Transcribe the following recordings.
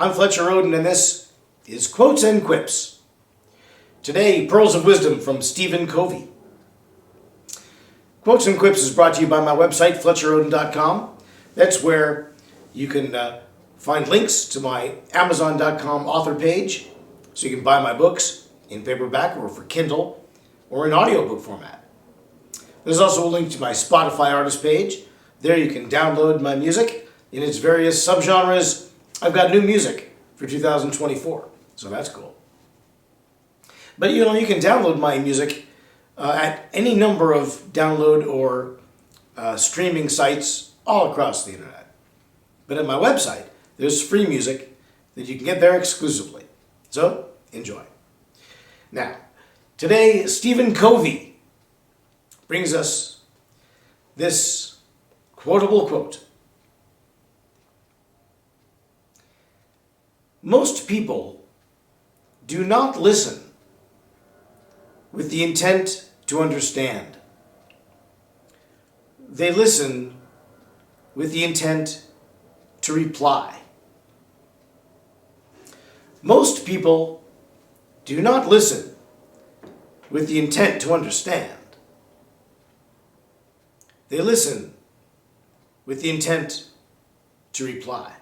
I'm Fletcher Rhoden, and this is Quotes and Quips. Today, Pearls of Wisdom from Stephen Covey. Quotes and Quips is brought to you by my website, FletcherRhoden.com. That's where you can find links to my Amazon.com author page, so you can buy my books in paperback or for Kindle or in audiobook format. There's also a link to my Spotify artist page. There you can download my music in its various subgenres. I've got new music for 2024, so that's cool. But you can download my music at any number of download or streaming sites all across the internet. But at my website, there's free music that you can get there exclusively. So, enjoy. Now, today, Stephen Covey brings us this quotable quote. Most people do not listen with the intent to understand. They listen with the intent to reply. Most people do not listen with the intent to understand. They listen with the intent to reply.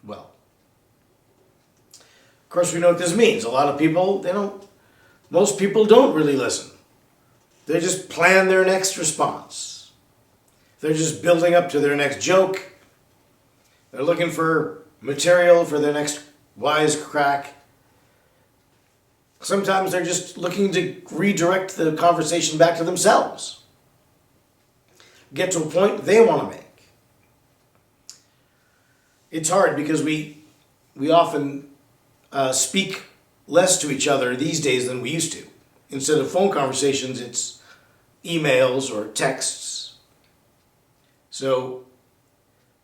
Well, of course we know what this means. A lot of people, most people don't really listen. They just plan their next response. They're just building up to their next joke. They're looking for material for their next wisecrack. Sometimes they're just looking to redirect the conversation back to themselves. Get to a point they want to make. It's hard because we often speak less to each other these days than we used to. Instead of phone conversations, it's emails or texts. So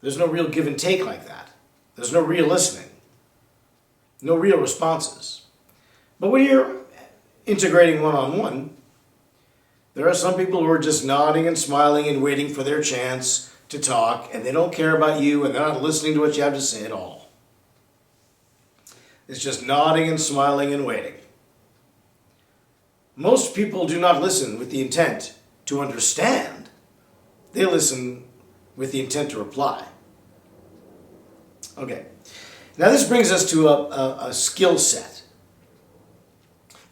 there's no real give and take like that. There's no real listening. No real responses. But when you're integrating one-on-one, there are some people who are just nodding and smiling and waiting for their chance to talk, and they don't care about you, and they're not listening to what you have to say at all. It's just nodding and smiling and waiting. Most people do not listen with the intent to understand. They listen with the intent to reply. Okay. Now this brings us to a skill set,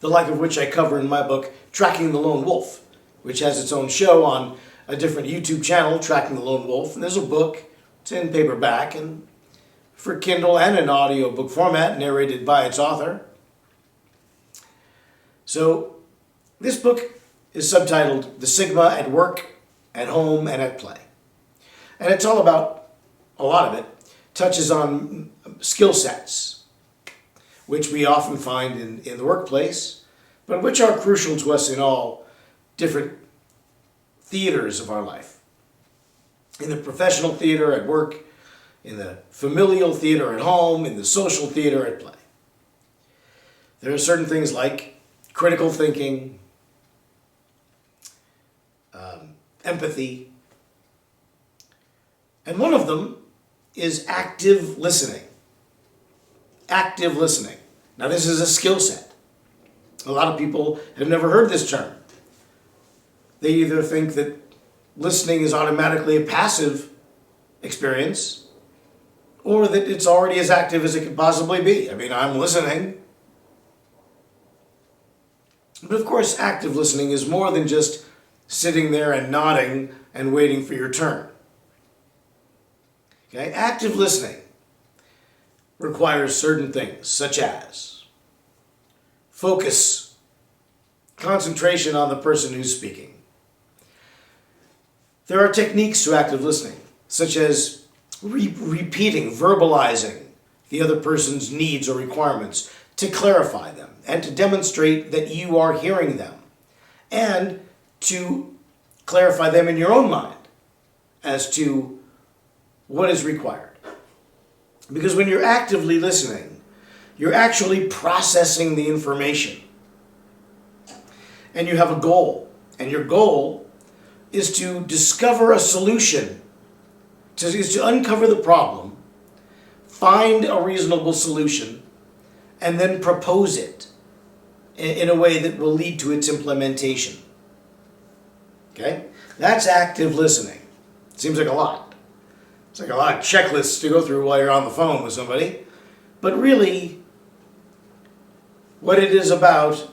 the like of which I cover in my book, Tracking the Lone Wolf, which has its own show on a different YouTube channel, Tracking the Lone Wolf. And there's a book, it's in paperback and for Kindle and in audiobook format, narrated by its author. So this book is subtitled The Sigma at Work, at Home, and at Play. And it's all about, a lot of it, touches on skill sets, which we often find in the workplace, but which are crucial to us in all different theaters of our life. In the professional theater at work, in the familial theater at home, in the social theater at play. There are certain things like critical thinking, empathy, and one of them is active listening. Active listening. Now this is a skill set. A lot of people have never heard this term. They either think that listening is automatically a passive experience, or that it's already as active as it could possibly be. I mean, I'm listening. But of course, active listening is more than just sitting there and nodding and waiting for your turn. Okay? Active listening requires certain things, such as focus, concentration on the person who's speaking. There are techniques to active listening, such as repeating, verbalizing the other person's needs or requirements to clarify them and to demonstrate that you are hearing them and to clarify them in your own mind as to what is required. Because when you're actively listening, you're actually processing the information. And you have a goal. And your goal is to discover a solution, is to uncover the problem, find a reasonable solution, and then propose it in a way that will lead to its implementation. Okay? That's active listening. Seems like a lot. It's like a lot of checklists to go through while you're on the phone with somebody. But really, what it is about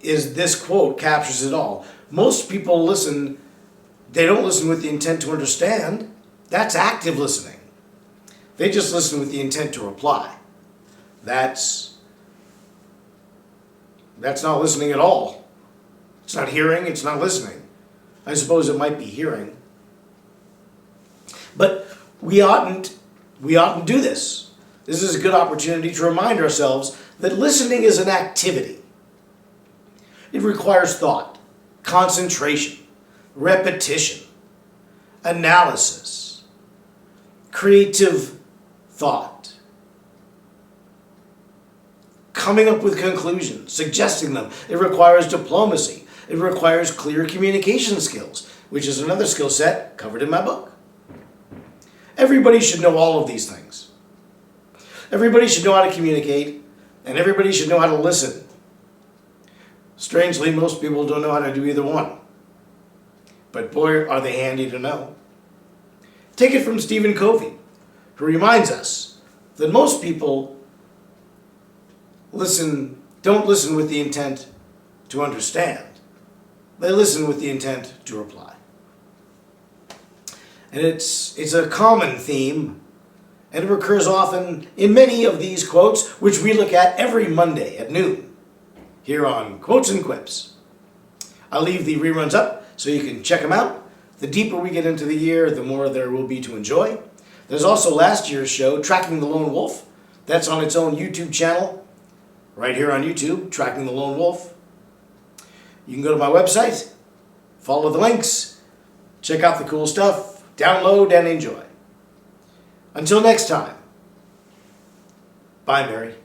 is this quote captures it all. Most people listen, they don't listen with the intent to understand. That's active listening. They just listen with the intent to reply. That's not listening at all. It's not hearing, it's not listening. I suppose it might be hearing. But we oughtn't do this. This is a good opportunity to remind ourselves that listening is an activity. It requires thought, concentration, repetition, analysis, creative thought, coming up with conclusions, suggesting them. It requires diplomacy. It requires clear communication skills, which is another skill set covered in my book. Everybody should know all of these things. Everybody should know how to communicate, and everybody should know how to listen. Strangely, most people don't know how to do either one. But boy, are they handy to know. Take it from Stephen Covey, who reminds us that most people don't listen with the intent to understand. They listen with the intent to reply. And it's a common theme, and it recurs often in many of these quotes, which we look at every Monday at noon, here on Quotes and Quips. I'll leave the reruns up so you can check them out. The deeper we get into the year, the more there will be to enjoy. There's also last year's show, Tracking the Lone Wolf. That's on its own YouTube channel, right here on YouTube, Tracking the Lone Wolf. You can go to my website, follow the links, check out the cool stuff, download and enjoy. Until next time, bye, Mary.